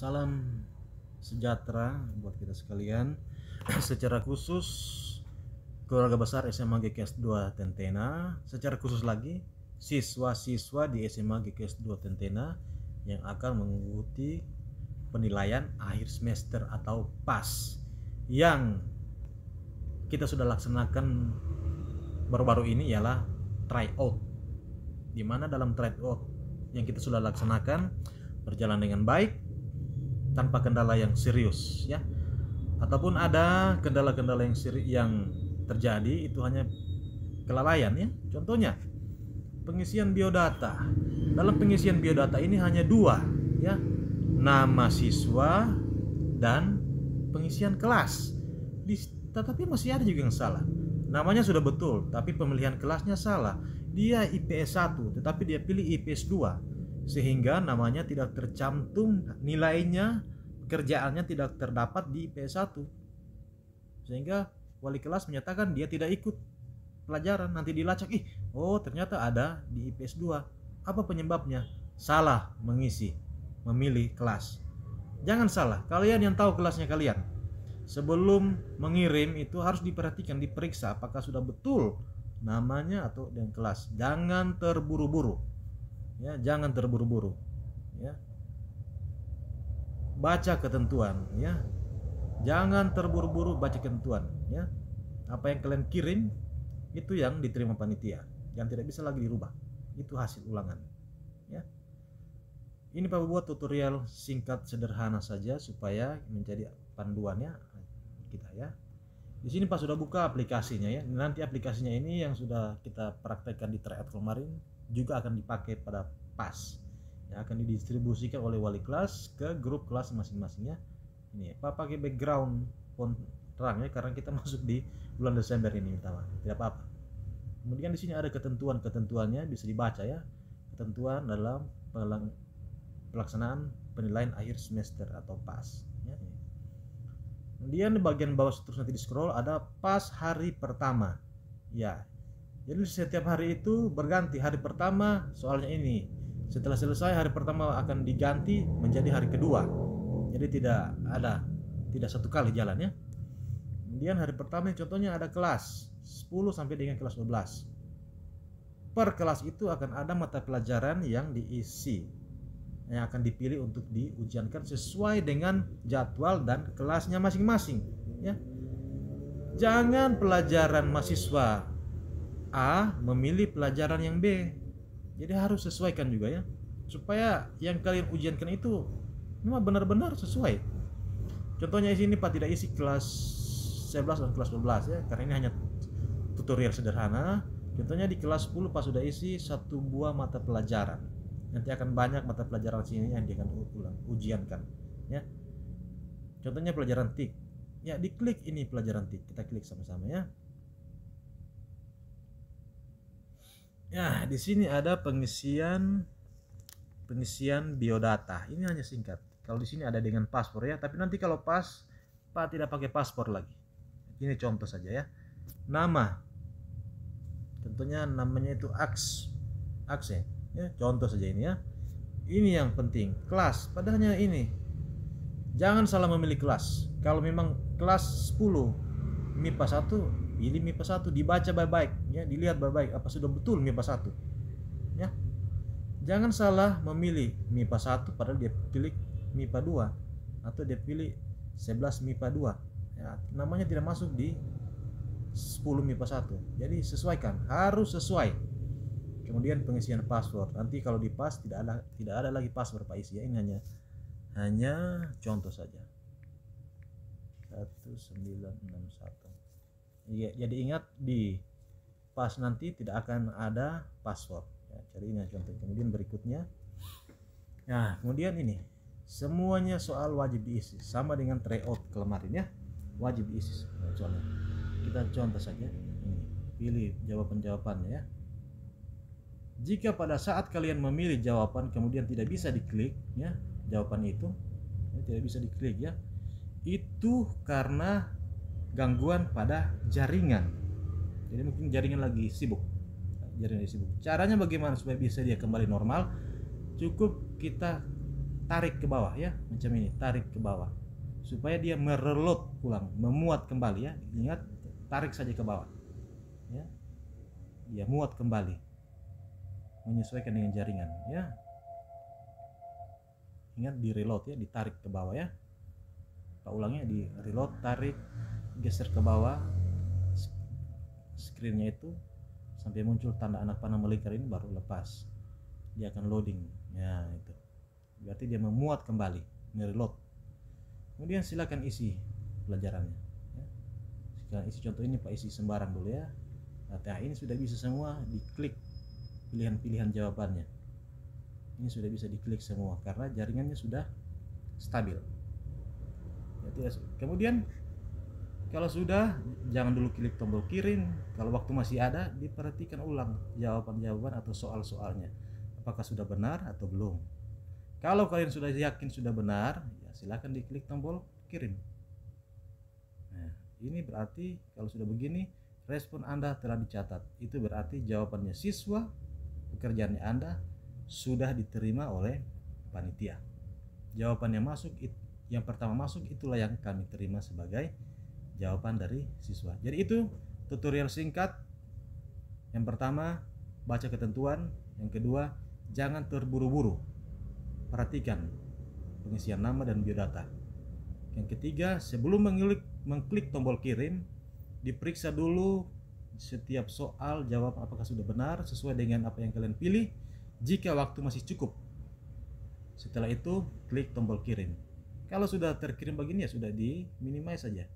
Salam sejahtera buat kita sekalian. Secara khusus keluarga besar SMA GKS 2 Tentena, secara khusus lagi siswa-siswa di SMA GKS 2 Tentena yang akan mengikuti penilaian akhir semester atau PAS yang kita sudah laksanakan baru-baru ini ialah tryout, di mana dalam tryout yang kita sudah laksanakan berjalan dengan baik tanpa kendala yang serius ya, ataupun ada kendala-kendala yang terjadi itu hanya kelalaian ya. Contohnya pengisian biodata. Dalam pengisian biodata ini hanya dua ya, nama siswa dan pengisian kelas. Tetapi masih ada juga yang salah. Namanya sudah betul tapi pemilihan kelasnya salah. Dia IPS 1 tetapi dia pilih IPS 2, sehingga namanya tidak tercantum, nilainya pekerjaannya tidak terdapat di IPS 1, sehingga wali kelas menyatakan dia tidak ikut pelajaran. Nanti dilacak, oh ternyata ada di IPS 2. Apa penyebabnya? Salah memilih kelas. Jangan salah, kalian yang tahu kelasnya kalian. Sebelum mengirim itu harus diperhatikan, diperiksa apakah sudah betul namanya atau dengan kelas. Jangan terburu-buru ya, jangan terburu-buru ya. Baca ketentuan ya, jangan terburu-buru baca ketentuan ya. Apa yang kalian kirim itu yang diterima panitia, yang tidak bisa lagi dirubah, itu hasil ulangan ya. Ini Pak buat tutorial singkat sederhana saja supaya menjadi panduannya kita ya. Di sini Pak sudah buka aplikasinya ya. Nanti aplikasinya ini yang sudah kita praktekkan di tryout kemarin juga akan dipakai pada PAS yang akan didistribusikan oleh wali kelas ke grup kelas masing-masingnya. Ini Pak pakai background font terang ya, karena kita masuk di bulan Desember ini utama, tidak apa-apa. Kemudian di sini ada ketentuannya bisa dibaca ya, ketentuan dalam pelaksanaan penilaian akhir semester atau PAS ya. Kemudian di bagian bawah terus nanti di scroll ada PAS hari pertama ya. Jadi setiap hari itu berganti. Hari pertama soalnya ini, setelah selesai hari pertama akan diganti menjadi hari kedua. Jadi tidak satu kali jalan ya. Kemudian hari pertama contohnya ada kelas 10 sampai dengan kelas 12. Per kelas itu akan ada mata pelajaran yang diisi, yang akan dipilih untuk diujiankan sesuai dengan jadwal dan kelasnya masing-masing ya. Jangan pelajaran mahasiswa A memilih pelajaran yang B. Jadi harus sesuaikan juga ya, supaya yang kalian ujiankan itu memang benar-benar sesuai. Contohnya di sini Pak tidak isi kelas 11 dan kelas 12 ya, karena ini hanya tutorial sederhana. Contohnya di kelas 10 Pak sudah isi satu buah mata pelajaran. Nanti akan banyak mata pelajaran sini yang dia akan ujiankan ya. Contohnya pelajaran TIK. Ya, diklik ini pelajaran TIK. Kita klik sama-sama ya. Ya, di sini ada pengisian biodata. Ini hanya singkat. Kalau di sini ada dengan paspor ya, tapi nanti kalau Pak tidak pakai paspor lagi. Ini contoh saja ya. Nama. Tentunya namanya itu akse. Ya, contoh saja ini ya. Ini yang penting. Kelas, padahalnya ini. Jangan salah memilih kelas. Kalau memang kelas 10 MIPA 1, pilih MIPA 1, dibaca baik-baik ya, dilihat baik-baik apa sudah betul MIPA 1 ya. Jangan salah memilih MIPA 1 padahal dia pilih MIPA 2 atau dia pilih 11 MIPA 2 ya, namanya tidak masuk di 10 MIPA 1. Jadi sesuaikan, harus sesuai. Kemudian pengisian password, nanti kalau di PAS tidak ada lagi password Pak isi ya. Ini hanya contoh saja. 1961. Ya, jadi ingat di PAS nanti tidak akan ada password ya, jadi ini contoh. Kemudian berikutnya, nah kemudian ini semuanya soal wajib diisi sama dengan tryout kemarin ya, wajib diisi soalnya. Kita contoh saja ini, pilih jawabannya ya. Jika pada saat kalian memilih jawaban kemudian tidak bisa diklik ya, jawaban itu ya, tidak bisa diklik ya, itu karena gangguan pada jaringan. Jadi mungkin jaringan lagi sibuk. Caranya bagaimana supaya bisa dia kembali normal? Cukup kita tarik ke bawah ya, macam ini, tarik ke bawah supaya dia mereload ulang, memuat kembali ya. Ingat, tarik saja ke bawah ya, dia muat kembali menyesuaikan dengan jaringan ya. Ingat, di reload ya, ditarik ke bawah ya. Pak ulangnya, di reload, tarik, geser ke bawah screennya itu sampai muncul tanda anak panah melingkar ini, baru lepas, dia akan loading ya. Itu berarti dia memuat kembali, mereload. Kemudian silakan isi pelajarannya ya. Silakan isi, contoh ini Pak isi sembarang dulu ya. Nah ini sudah bisa semua, diklik pilihan-pilihan jawabannya, ini sudah bisa diklik semua karena jaringannya sudah stabil. Kemudian kalau sudah, jangan dulu klik tombol kirim. Kalau waktu masih ada, diperhatikan ulang jawaban-jawaban atau soal-soalnya, apakah sudah benar atau belum. Kalau kalian sudah yakin sudah benar, ya silakan diklik tombol kirim. Nah, ini berarti kalau sudah begini, respon Anda telah dicatat. Itu berarti jawabannya siswa, pekerjaannya Anda sudah diterima oleh panitia. Jawaban yang pertama masuk itulah yang kami terima sebagai jawaban dari siswa. Jadi itu tutorial singkat. Yang pertama, baca ketentuan. Yang kedua, jangan terburu-buru, perhatikan pengisian nama dan biodata. Yang ketiga, sebelum mengklik tombol kirim, diperiksa dulu setiap soal jawab apakah sudah benar sesuai dengan apa yang kalian pilih. Jika waktu masih cukup, setelah itu klik tombol kirim. Kalau sudah terkirim begini ya sudah di minimize saja.